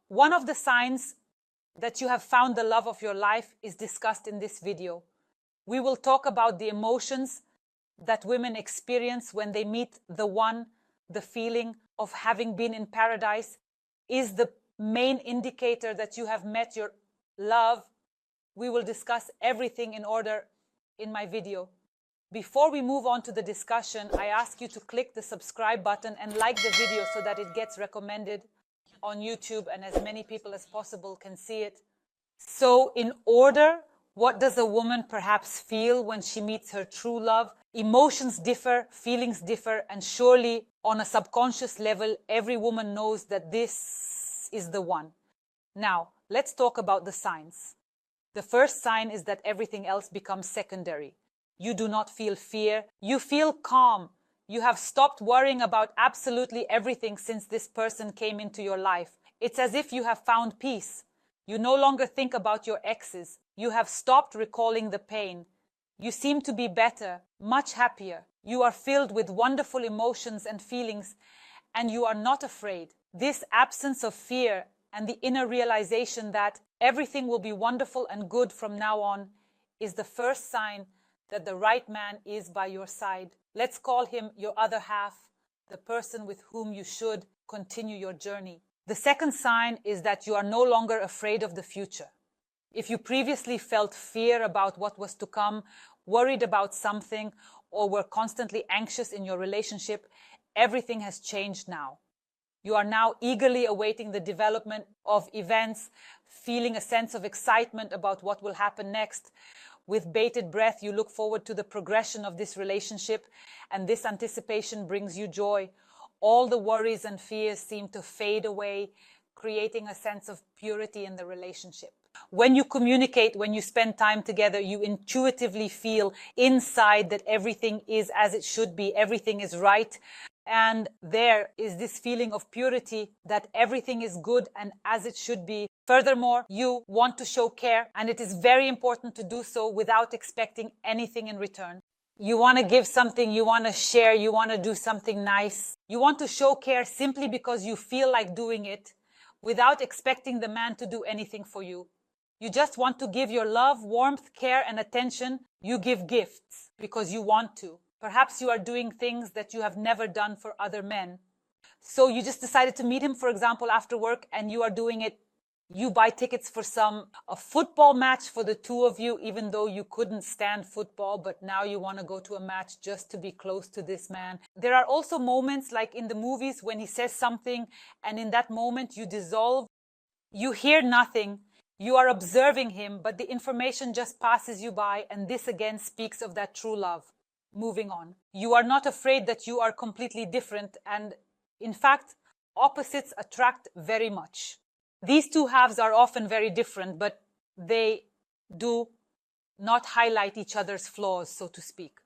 One of the signs that you have found the love of your life is discussed in this video. We will talk about the emotions that women experience when they meet the one. The feeling of having been in paradise is the main indicator that you have met your love. We will discuss everything in order in my video. Before we move on to the discussion, I ask you to click the subscribe button and like the video so that it gets recommended on YouTube and as many people as possible can see it. So in order, what does a woman perhaps feel when she meets her true love? Emotions differ, feelings differ, and surely on a subconscious level, every woman knows that this is the one. Now, let's talk about the signs. The first sign is that everything else becomes secondary. You do not feel fear. You feel calm. You have stopped worrying about absolutely everything since this person came into your life. It's as if you have found peace. You no longer think about your exes. You have stopped recalling the pain. You seem to be better, much happier. You are filled with wonderful emotions and feelings, and you are not afraid. This absence of fear and the inner realization that everything will be wonderful and good from now on is the first sign that the right man is by your side. Let's call him your other half, the person with whom you should continue your journey. The second sign is that you are no longer afraid of the future. If you previously felt fear about what was to come, worried about something, or were constantly anxious in your relationship, everything has changed now. You are now eagerly awaiting the development of events, feeling a sense of excitement about what will happen next. With bated breath, you look forward to the progression of this relationship, and this anticipation brings you joy. All the worries and fears seem to fade away, creating a sense of purity in the relationship. When you communicate, when you spend time together, you intuitively feel inside that everything is as it should be, everything is right. And there is this feeling of purity that everything is good and as it should be. Furthermore, you want to show care, and it is very important to do so without expecting anything in return. You want to give something, you want to share, you want to do something nice. You want to show care simply because you feel like doing it without expecting the man to do anything for you. You just want to give your love, warmth, care, and attention. You give gifts because you want to. Perhaps you are doing things that you have never done for other men. So you just decided to meet him, for example, after work, and you are doing it. You buy tickets for a football match for the two of you, even though you couldn't stand football, but now you want to go to a match just to be close to this man. There are also moments like in the movies when he says something, and in that moment you dissolve. You hear nothing. You are observing him, but the information just passes you by, and this again speaks of that true love. Moving on. You are not afraid that you are completely different, and in fact, opposites attract very much. These two halves are often very different, but they do not highlight each other's flaws, so to speak.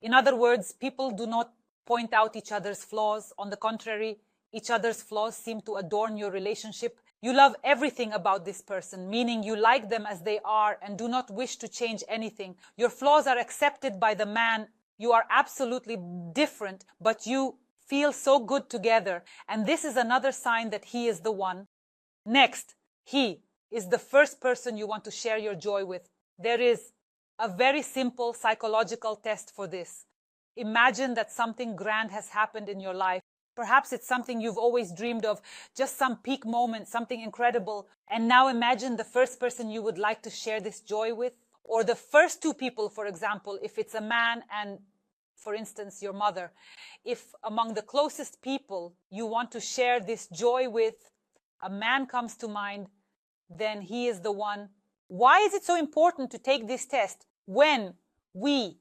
In other words, people do not point out each other's flaws. On the contrary, each other's flaws seem to adorn your relationship. You love everything about this person, meaning you like them as they are and do not wish to change anything. Your flaws are accepted by the man. You are absolutely different, but you feel so good together. And this is another sign that he is the one. Next, he is the first person you want to share your joy with. There is a very simple psychological test for this. Imagine that something grand has happened in your life. Perhaps it's something you've always dreamed of, just some peak moment, something incredible. And now imagine the first person you would like to share this joy with, or the first two people, for example, if it's a man and, for instance, your mother. If among the closest people you want to share this joy with, a man comes to mind, then he is the one. Why is it so important to take this test? When we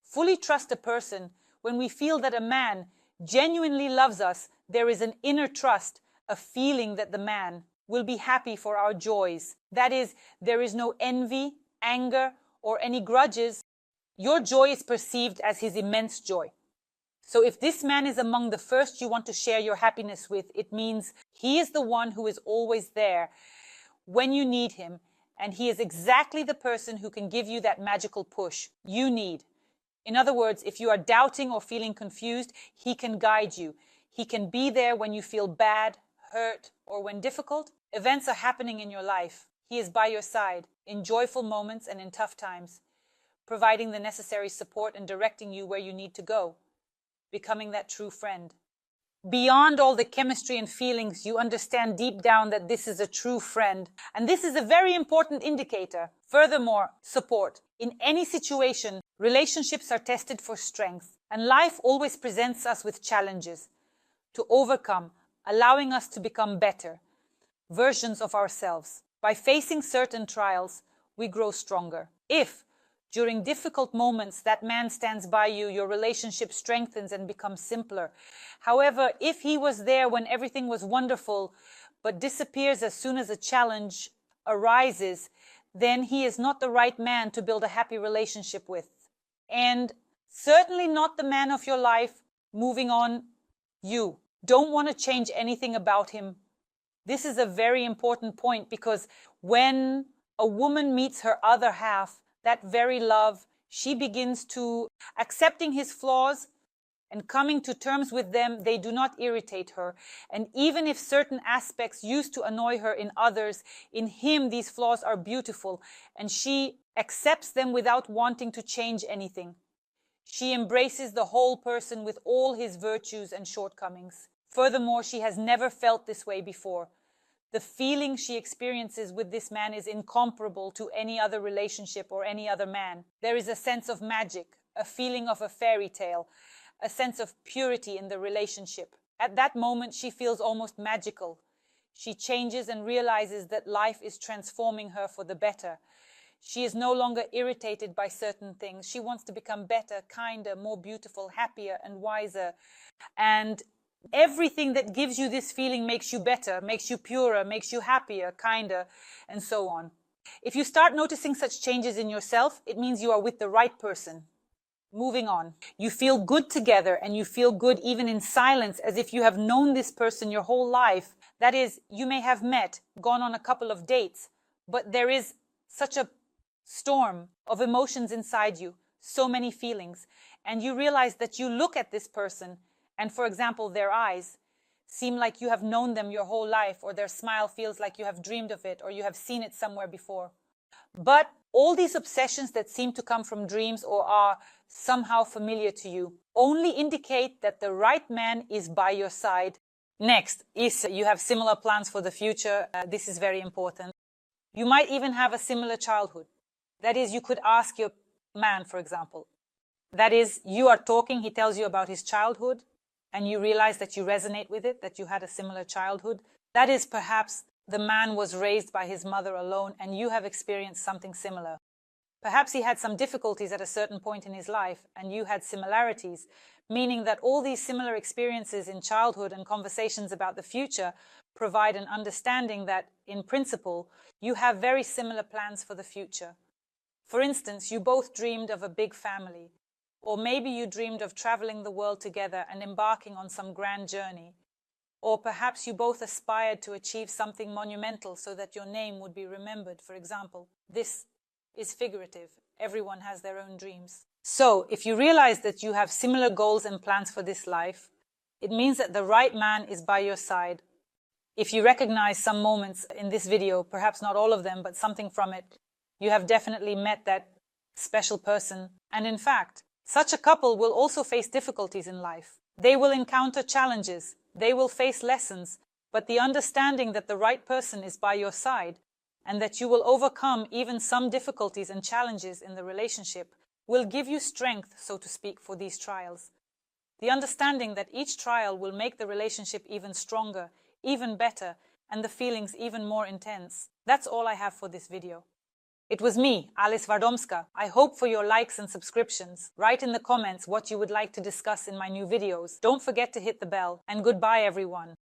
fully trust a person, when we feel that a man genuinely loves us, there is an inner trust, a feeling that the man will be happy for our joys. That is, there is no envy, anger, or any grudges. Your joy is perceived as his immense joy. So if this man is among the first you want to share your happiness with, it means he is the one who is always there when you need him, and he is exactly the person who can give you that magical push you need. In other words, if you are doubting or feeling confused, he can guide you. He can be there when you feel bad, hurt, or when difficult. Events are happening in your life. He is by your side in joyful moments and in tough times, providing the necessary support and directing you where you need to go, becoming that true friend. Beyond all the chemistry and feelings, you understand deep down that this is a true friend. And this is a very important indicator. Furthermore, support. In any situation, relationships are tested for strength, and life always presents us with challenges to overcome, allowing us to become better versions of ourselves. By facing certain trials, we grow stronger. If, during difficult moments, that man stands by you, your relationship strengthens and becomes simpler. However, if he was there when everything was wonderful, but disappears as soon as a challenge arises, then he is not the right man to build a happy relationship with. And certainly not the man of your life. Moving on, you don't want to change anything about him. This is a very important point, because when a woman meets her other half, that very love, she begins to accepting his flaws and coming to terms with them. They do not irritate her. And even if certain aspects used to annoy her in others, in him these flaws are beautiful, and she accepts them without wanting to change anything. She embraces the whole person with all his virtues and shortcomings. Furthermore, she has never felt this way before. The feeling she experiences with this man is incomparable to any other relationship or any other man. There is a sense of magic, a feeling of a fairy tale, a sense of purity in the relationship. At that moment, she feels almost magical. She changes and realizes that life is transforming her for the better. She is no longer irritated by certain things. She wants to become better, kinder, more beautiful, happier, and wiser. And everything that gives you this feeling makes you better, makes you purer, makes you happier, kinder, and so on. If you start noticing such changes in yourself, it means you are with the right person. Moving on. You feel good together, and you feel good even in silence, as if you have known this person your whole life. That is, you may have met, gone on a couple of dates, but there is such a storm of emotions inside you, so many feelings, and you realize that you look at this person, and for example, their eyes seem like you have known them your whole life, or their smile feels like you have dreamed of it, or you have seen it somewhere before. But all these obsessions that seem to come from dreams or are somehow familiar to you only indicate that the right man is by your side. Next is you have similar plans for the future. This is very important. You might even have a similar childhood. That is, you could ask your man, for example. That is, you are talking, he tells you about his childhood, and you realize that you resonate with it, that you had a similar childhood. That is, perhaps the man was raised by his mother alone, and you have experienced something similar. Perhaps he had some difficulties at a certain point in his life, and you had similarities, meaning that all these similar experiences in childhood and conversations about the future provide an understanding that, in principle, you have very similar plans for the future. For instance, you both dreamed of a big family, or maybe you dreamed of traveling the world together and embarking on some grand journey. Or perhaps you both aspired to achieve something monumental so that your name would be remembered, for example. This is figurative. Everyone has their own dreams. So, if you realize that you have similar goals and plans for this life, it means that the right man is by your side. If you recognize some moments in this video, perhaps not all of them, but something from it, you have definitely met that special person. And in fact, such a couple will also face difficulties in life. They will encounter challenges. They will face lessons. But the understanding that the right person is by your side and that you will overcome even some difficulties and challenges in the relationship will give you strength, so to speak, for these trials. The understanding that each trial will make the relationship even stronger, even better, and the feelings even more intense. That's all I have for this video. It was me, Alice Wardomska. I hope for your likes and subscriptions. Write in the comments what you would like to discuss in my new videos. Don't forget to hit the bell, and goodbye everyone.